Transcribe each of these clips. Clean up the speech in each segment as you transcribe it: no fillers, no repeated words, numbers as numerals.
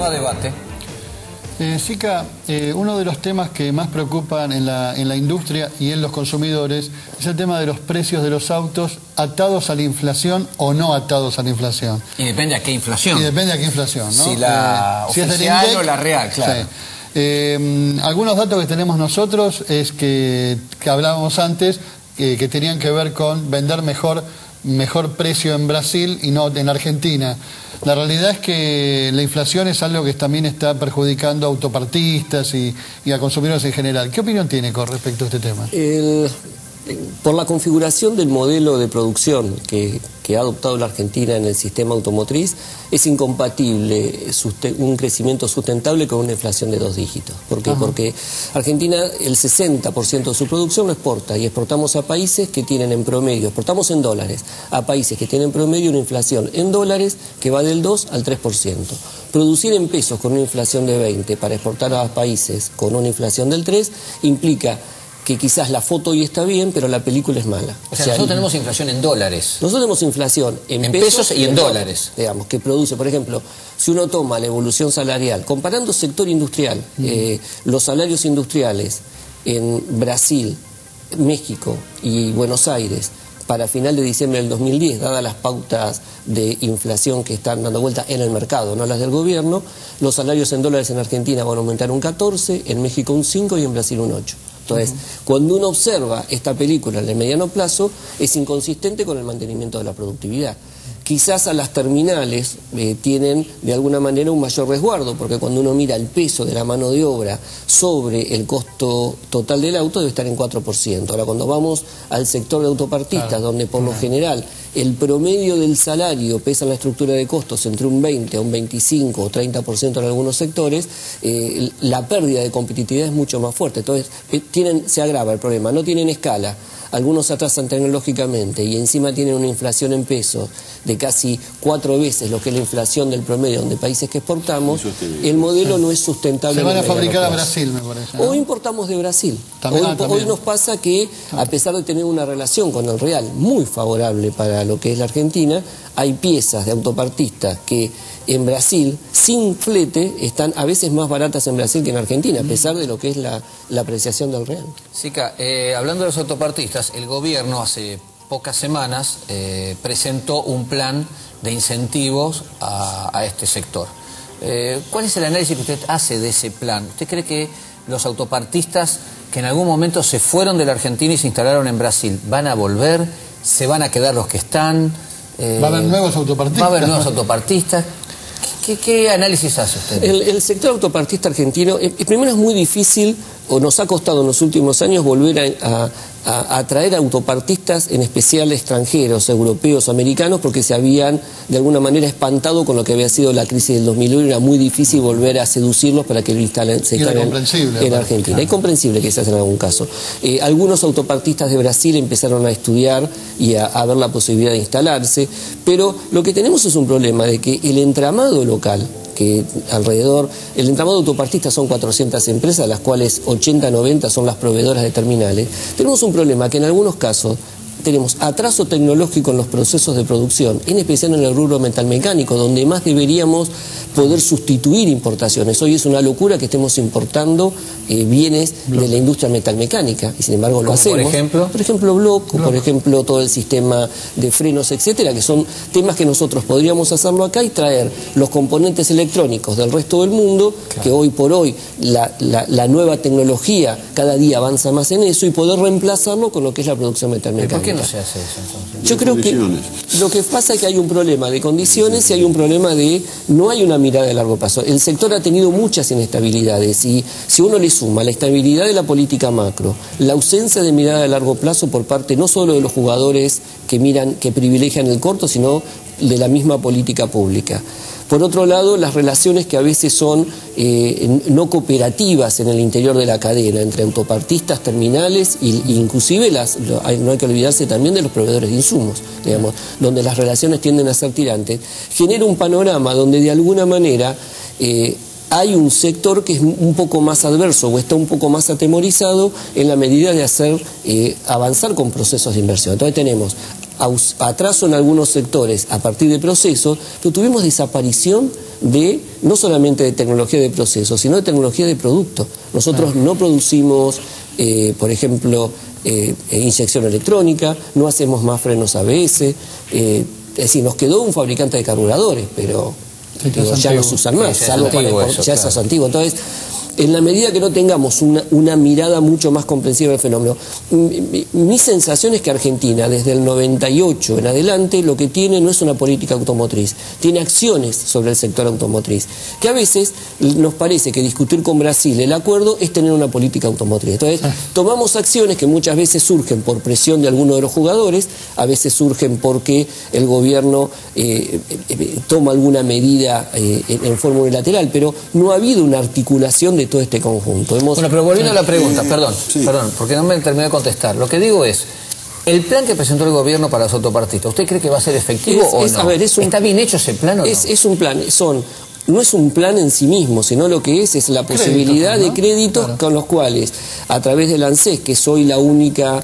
continúa debate. Sica, uno de los temas que más preocupan en la industria y en los consumidores es el tema de los precios de los autos atados a la inflación o no atados a la inflación. Y depende a qué inflación. Y depende a qué inflación, ¿no? Si la oficial o la real, claro. Sí. Algunos datos que tenemos nosotros es que hablábamos antes, que tenían que ver con vender mejor precio en Brasil y no en Argentina. La realidad es que la inflación es algo que también está perjudicando a autopartistas y a consumidores en general. ¿Qué opinión tiene con respecto a este tema? Por la configuración del modelo de producción que ha adoptado la Argentina en el sistema automotriz, es incompatible un crecimiento sustentable con una inflación de 2 dígitos. ¿Por qué? Porque Argentina, el 60% de su producción lo exporta, y exportamos a países que tienen en promedio, exportamos en dólares, a países que tienen en promedio una inflación en dólares que va del 2 al 3%. Producir en pesos con una inflación de 20 para exportar a países con una inflación del 3 implica que quizás la foto hoy está bien, pero la película es mala. O sea, nosotros tenemos inflación en dólares. Nosotros tenemos inflación en pesos y en dólares. Digamos, que produce, por ejemplo, si uno toma la evolución salarial, comparando sector industrial, los salarios industriales en Brasil, México y Buenos Aires, para final de diciembre del 2010, dadas las pautas de inflación que están dando vuelta en el mercado, no las del gobierno, los salarios en dólares en Argentina van a aumentar un 14, en México un 5 y en Brasil un 8. Entonces, cuando uno observa esta película en el mediano plazo, es inconsistente con el mantenimiento de la productividad. Quizás a las terminales tienen de alguna manera un mayor resguardo, porque cuando uno mira el peso de la mano de obra sobre el costo total del auto debe estar en 4%. Ahora, cuando vamos al sector de autopartistas, donde por lo general el promedio del salario pesa en la estructura de costos entre un 20 a un 25 o 30% en algunos sectores, la pérdida de competitividad es mucho más fuerte. Entonces, se agrava el problema, no tienen escala. Algunos se atrasan tecnológicamente y encima tienen una inflación en pesos de casi 4 veces lo que es la inflación del promedio de países que exportamos. El modelo no es sustentable. Se van a fabricar a Brasil, me parece, ¿no? O importamos de Brasil. Hoy nos pasa que, a pesar de tener una relación con el real muy favorable para lo que es la Argentina, hay piezas de autopartistas que en Brasil, sin flete, están a veces más baratas en Brasil que en Argentina, a pesar de lo que es la apreciación del real. Sica, hablando de los autopartistas, el gobierno hace pocas semanas presentó un plan de incentivos a este sector. ¿Cuál es el análisis que usted hace de ese plan? ¿Usted cree que los autopartistas que en algún momento se fueron de la Argentina y se instalaron en Brasil van a volver? ¿Se van a quedar los que están? ¿Va a haber nuevos autopartistas? ¿Va a haber nuevos autopartistas? ¿Qué análisis hace usted? El sector autopartista argentino, primero es muy difícil, o nos ha costado en los últimos años volver a atraer autopartistas, en especial extranjeros, europeos, americanos, porque se habían de alguna manera espantado con lo que había sido la crisis del 2001, y era muy difícil volver a seducirlos para que se instalen en Argentina. Es comprensible que se hace en algún caso. Algunos autopartistas de Brasil empezaron a estudiar y a ver la posibilidad de instalarse, pero lo que tenemos es un problema de que el entramado local, que el entramado autopartista son 400 empresas, de las cuales 80, 90 son las proveedoras de terminales. Tenemos un problema que en algunos casos tenemos atraso tecnológico en los procesos de producción, en especial en el rubro metalmecánico, donde más deberíamos poder sustituir importaciones. Hoy es una locura que estemos importando bienes de la industria metalmecánica, y sin embargo lo hacemos. Por ejemplo, block, por ejemplo, todo el sistema de frenos, etcétera, que son temas que nosotros podríamos hacerlo acá y traer los componentes electrónicos del resto del mundo, que hoy por hoy la nueva tecnología cada día avanza más en eso, y poder reemplazarlo con lo que es la producción metalmecánica. ¿Por qué no se hace eso entonces? Yo creo que lo que pasa es que hay un problema de condiciones y hay un problema de no hay una mirada de largo plazo. El sector ha tenido muchas inestabilidades, y si uno le suma la estabilidad de la política macro, la ausencia de mirada de largo plazo por parte no solo de los jugadores que privilegian el corto, sino de la misma política pública. Por otro lado, las relaciones que a veces son no cooperativas en el interior de la cadena, entre autopartistas, terminales, e inclusive no hay que olvidarse también de los proveedores de insumos, digamos, donde las relaciones tienden a ser tirantes, genera un panorama donde de alguna manera hay un sector que es un poco más adverso o está un poco más atemorizado en la medida de hacer avanzar con procesos de inversión. Entonces tenemos atraso en algunos sectores a partir de procesos, pero tuvimos desaparición de no solamente de tecnología de procesos, sino de tecnología de producto. Nosotros no producimos, por ejemplo, inyección electrónica, no hacemos más frenos ABS, es decir, nos quedó un fabricante de carburadores, pero ya no se usan más, salvo para ya es antiguo. Entonces, en la medida que no tengamos una mirada mucho más comprensiva del fenómeno, mi sensación es que Argentina, desde el 98 en adelante, lo que tiene no es una política automotriz, tiene acciones sobre el sector automotriz, que a veces nos parece que discutir con Brasil el acuerdo es tener una política automotriz. Entonces, tomamos acciones que muchas veces surgen por presión de alguno de los jugadores, a veces surgen porque el gobierno toma alguna medida en forma unilateral, pero no ha habido una articulación de todo este conjunto. Bueno, pero volviendo a la pregunta, perdón, porque no me terminé de contestar. Lo que digo es, el plan que presentó el gobierno para los autopartistas, ¿usted cree que va a ser efectivo o no? A ver, ¿Está bien hecho ese plan o no? Es un plan, no es un plan en sí mismo, sino lo que es la posibilidad de créditos con los cuales, a través del ANSES, que soy la única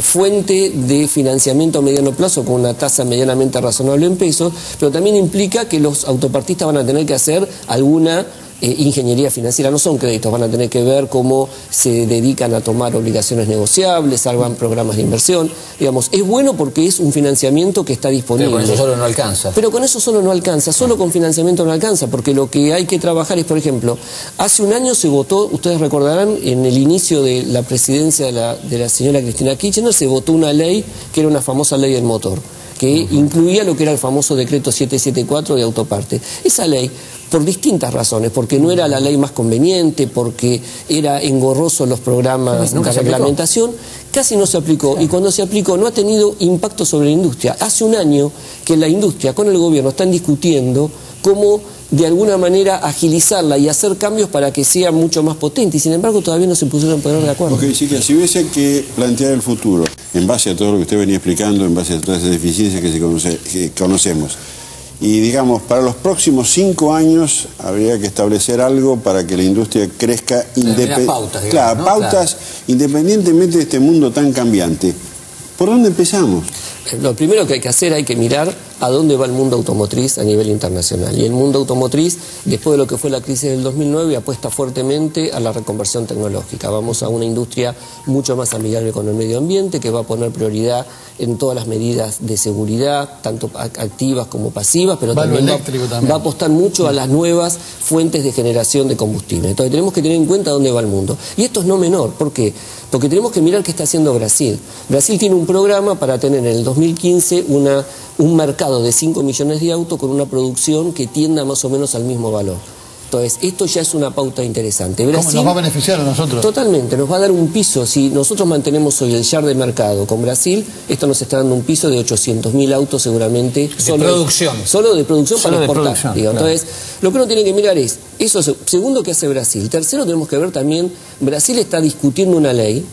fuente de financiamiento a mediano plazo con una tasa medianamente razonable en pesos, pero también implica que los autopartistas van a tener que hacer alguna ingeniería financiera, no son créditos, van a tener que ver cómo se dedican a tomar obligaciones negociables, salvan programas de inversión, digamos, es bueno porque es un financiamiento que está disponible. Pero con eso solo no alcanza. Pero con eso solo no alcanza, solo con financiamiento no alcanza, porque lo que hay que trabajar es, por ejemplo, hace un año se votó, ustedes recordarán, en el inicio de la presidencia de la señora Cristina Kirchner, se votó una ley que era una famosa ley del motor, que incluía lo que era el famoso decreto 774 de autoparte. Esa ley, por distintas razones, porque no era la ley más conveniente, porque era engorroso los programas de reglamentación, casi no se aplicó, y cuando se aplicó no ha tenido impacto sobre la industria. Hace un año que la industria con el gobierno están discutiendo cómo de alguna manera agilizarla y hacer cambios para que sea mucho más potente, y sin embargo todavía no se pusieron a poner de acuerdo. Ok, Chica, si hubiese que plantear el futuro, en base a todo lo que usted venía explicando, en base a todas esas deficiencias que conocemos, y digamos, para los próximos 5 años habría que establecer algo para que la industria crezca pautas, independientemente de este mundo tan cambiante. ¿Por dónde empezamos? Lo primero que hay que hacer, hay que mirar a dónde va el mundo automotriz a nivel internacional. Y el mundo automotriz, después de lo que fue la crisis del 2009, apuesta fuertemente a la reconversión tecnológica. Vamos a una industria mucho más amigable con el medio ambiente, que va a poner prioridad en todas las medidas de seguridad, tanto activas como pasivas, pero también va a apostar mucho a las nuevas fuentes de generación de combustible. Entonces tenemos que tener en cuenta dónde va el mundo. Y esto es no menor. ¿Por qué? Porque tenemos que mirar qué está haciendo Brasil. Brasil tiene un programa para tener en el 2015 un mercado de 5 millones de autos con una producción que tienda más o menos al mismo valor. Entonces, esto ya es una pauta interesante. Brasil, ¿cómo nos va a beneficiar a nosotros? Totalmente, nos va a dar un piso. Si nosotros mantenemos hoy el share de mercado con Brasil, esto nos está dando un piso de 800.000 autos seguramente. Solo de producción para exportar. Entonces, lo que uno tiene que mirar es, eso segundo, ¿qué hace Brasil? Tercero, tenemos que ver también, Brasil está discutiendo una ley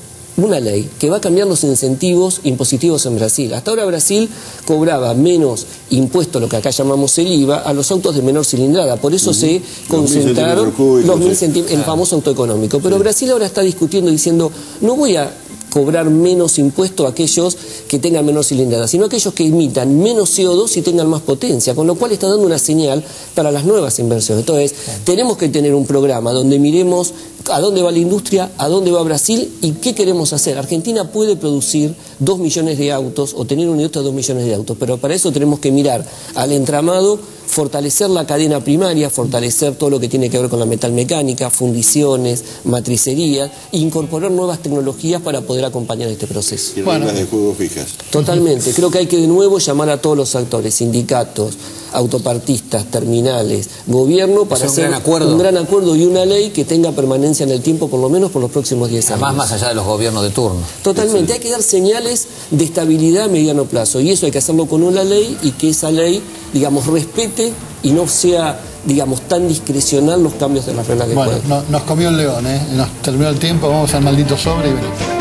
que va a cambiar los incentivos impositivos en Brasil. Hasta ahora Brasil cobraba menos impuesto, lo que acá llamamos el IVA, a los autos de menor cilindrada. Por eso se concentraron los 1.000 centímetros, el famoso auto económico. Pero Brasil ahora está discutiendo, diciendo, no voy a cobrar menos impuesto a aquellos que tengan menor cilindrada, sino a aquellos que emitan menos CO2 y tengan más potencia, con lo cual está dando una señal para las nuevas inversiones. Entonces, tenemos que tener un programa donde miremos a dónde va la industria, a dónde va Brasil y qué queremos hacer. Argentina puede producir 2 millones de autos o tener una industria de 2 millones de autos, pero para eso tenemos que mirar al entramado, fortalecer la cadena primaria, fortalecer todo lo que tiene que ver con la metalmecánica, fundiciones, matricería, e incorporar nuevas tecnologías para poder acompañar este proceso. Y reglas de juego fijas. Totalmente. Creo que hay que de nuevo llamar a todos los actores, sindicatos, autopartistas, terminales, gobierno, para hacer un gran acuerdo y una ley que tenga permanencia en el tiempo, por lo menos por los próximos 10 años. Además, más allá de los gobiernos de turno. Totalmente. Hay que dar señales de estabilidad a mediano plazo, y eso hay que hacerlo con una ley, y que esa ley, digamos, respete y no sea, digamos, tan discrecional los cambios de las reglas de juego. Bueno, nos comió el león, nos terminó el tiempo, vamos al maldito sobre y venimos.